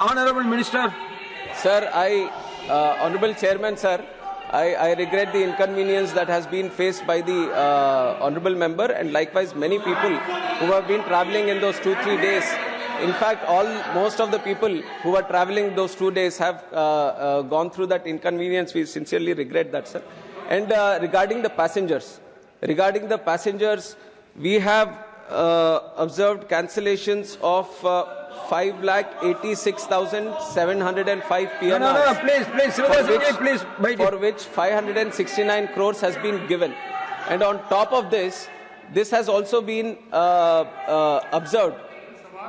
Honorable Minister. Sir, Honorable Chairman, sir, I regret the inconvenience that has been faced by the Honorable Member and likewise many people who have been travelling in those 2-3 days. In fact, most of the people who were travelling those 2 days have gone through that inconvenience. We sincerely regret that, sir. And regarding the passengers, we have observed cancellations of 5,86,705 PNRs. No, please, for which 569 crores has been given. And on top of this has also been observed.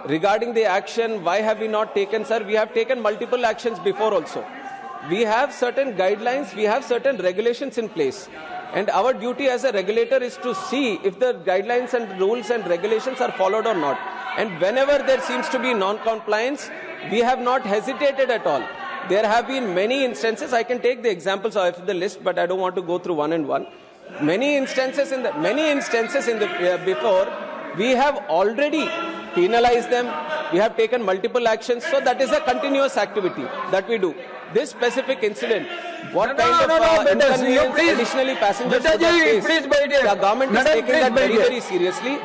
Regarding the action, why have we not taken, sir? We have taken multiple actions before also. We have certain guidelines, we have certain regulations in place. And our duty as a regulator is to see if the guidelines and rules and regulations are followed or not. And whenever there seems to be non-compliance, we have not hesitated at all. There have been many instances. I can take the examples of the list, but I don't want to go through one and one. Many instances before, we have already penalized them. We have taken multiple actions. So that is a continuous activity that we do. This specific incident, what kind of inconvenience additionally passengers should face, the government is taking that very seriously.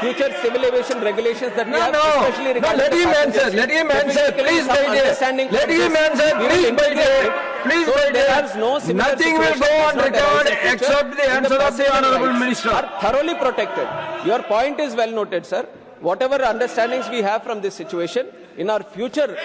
Future civil aviation regulations that we have, especially regarding let him answer. Let him answer. Please, let him answer. Please, nothing will go on record except the answer of the Honorable Minister. Are thoroughly protected. Your point is well noted, sir. Whatever understandings we have from this situation, in our future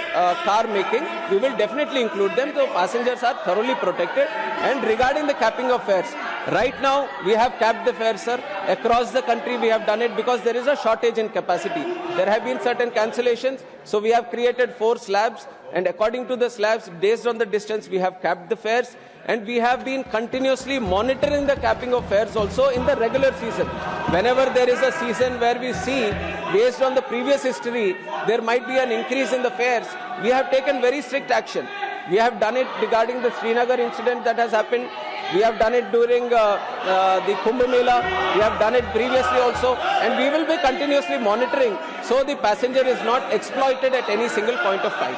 car making, we will definitely include them. So passengers are thoroughly protected. And regarding the capping of fares, right now we have capped the fares, sir. Across the country we have done it because there is a shortage in capacity. There have been certain cancellations. So we have created 4 slabs. And according to the slabs, based on the distance, we have capped the fares. And we have been continuously monitoring the capping of fares also in the regular season. Whenever there is a season where we see, based on the previous history, there might be an increase in the fares, we have taken very strict action. We have done it regarding the Srinagar incident that has happened. We have done it during the Kumbh Mela. We have done it previously also. And we will be continuously monitoring so the passenger is not exploited at any single point of time.